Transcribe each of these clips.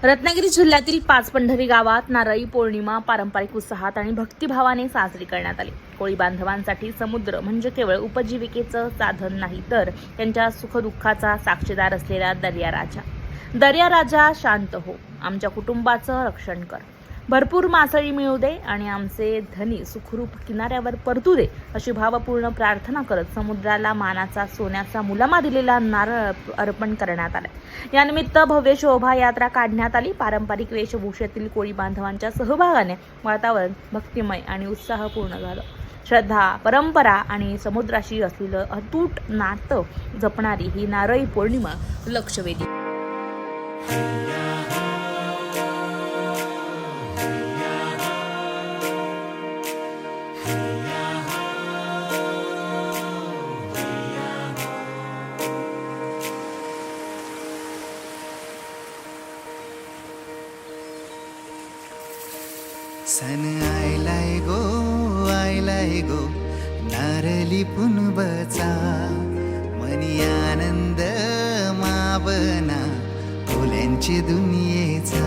रत्नागिरी जिल्ह्यातील पाचपंढरी गावात नारळी पौर्णिमा पारंपरिक उत्साहात आणि भक्तिभावाने साजरी करण्यात आली। कोळी बांधवांसाठी समुद्र म्हणजे केवळ उपजीविकेचं साधन नाही, तर त्यांच्या सुखदुःखाचा साक्षीदार असलेला दर्या राजा शांत हो, आमच्या कुटुंबाचं रक्षण कर, भरपूर मासळी मिळू दे आणि आमचे धनी सुखरूप किनाऱ्यावर परतू दे, अशी भावपूर्ण प्रार्थना करत समुद्राला मानाचा सोन्याचा मुलामा दिलेला नारळ अर्पण करण्यात आला। यानिमित्त भव्य शोभायात्रा काढण्यात आली। पारंपरिक वेशभूषेतील कोळी बांधवांच्या सहभागाने वातावरण भक्तिमय आणि उत्साहपूर्ण झालं। श्रद्धा, परंपरा आणि समुद्राशी असलेलं अतूट नातं जपणारी ही नारळी पौर्णिमा लक्षवेधी। सन आयलाय गो नारली पुनबचा, मनी आनंद मावना फुल्यांची दुनियेचा।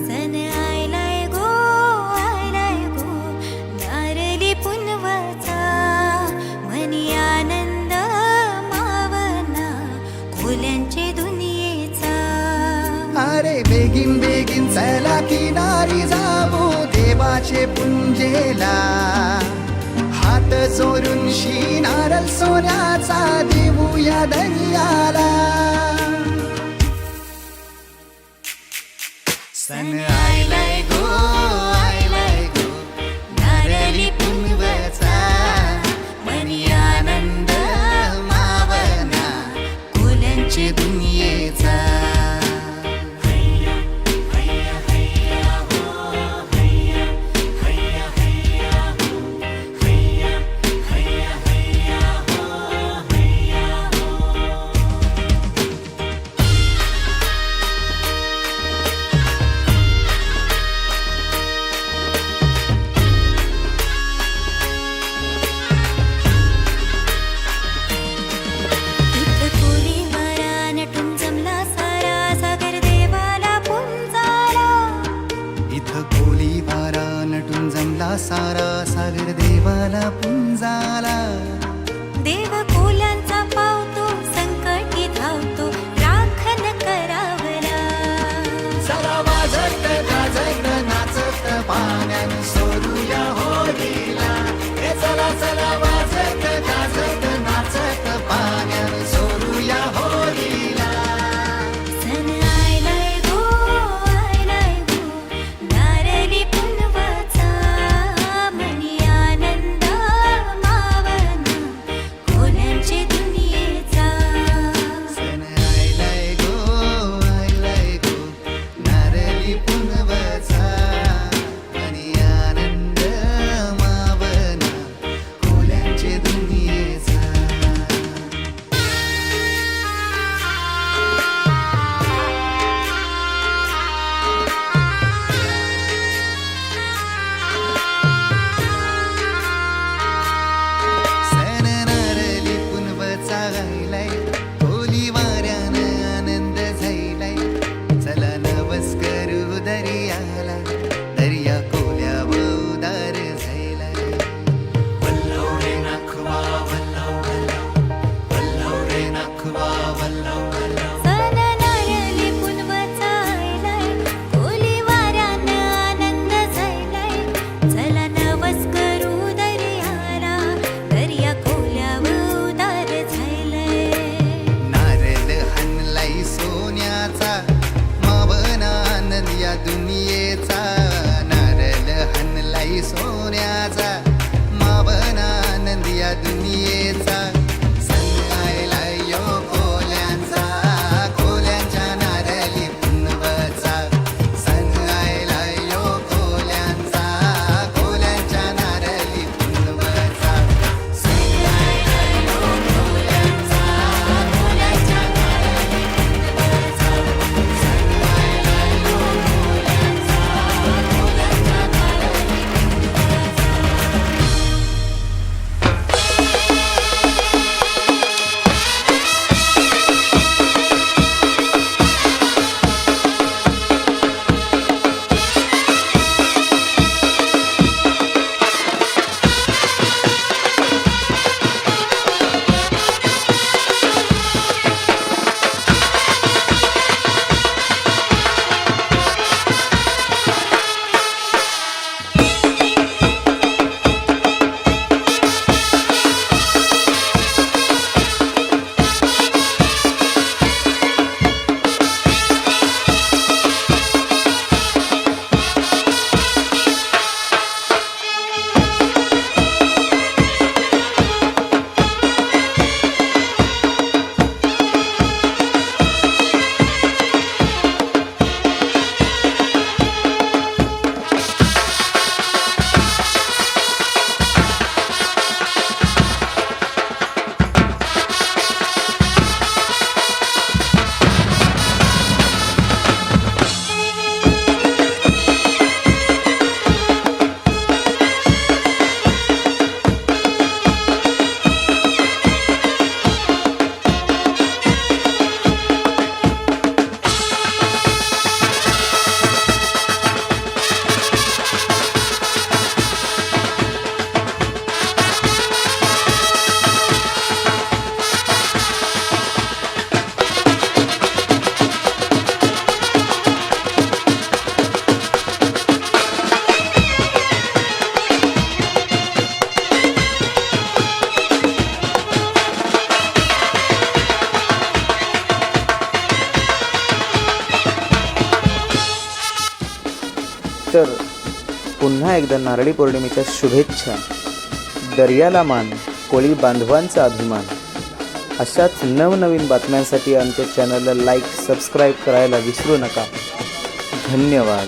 सन आयलाय गो नारली पुनवचा, मनी आनंद मावना फुल्यांची दुनियेचा। अरे बेगीन बेगीन चला किनारी जाऊ देवाचे पुंजेला, हात जोडून नारळ सोन्याचा देऊया दर्याला। सन आयलाय गो नारळी पुनवचा, मनी आनंद मावना फुल्यांची दुनियेचा। सारा सागर देवाला पुंजाला, देव कोल्यांचा पावतो संकटी धावतो राखण करावला। चला वाजत गाजत नाचत पाण्यान सोडूया होळीला, हे चला चला वाजत गाजत नाचत पाण्यान सोडूया होळीला। सन आयलाय गो नारळी पुनवचा, मनी आनंद मावना फुल्यांची दुनियेचा। तर पुन्हा एकदा नारळी पौर्णिमेच्या शुभेच्छा. दर्याला मान, कोळी बांधवांचा अभिमान. अशाच नवनवीन बातम्यांसाठी आमच्या चॅनलला लाईक, सबस्क्राईब करायला विसरू नका. धन्यवाद.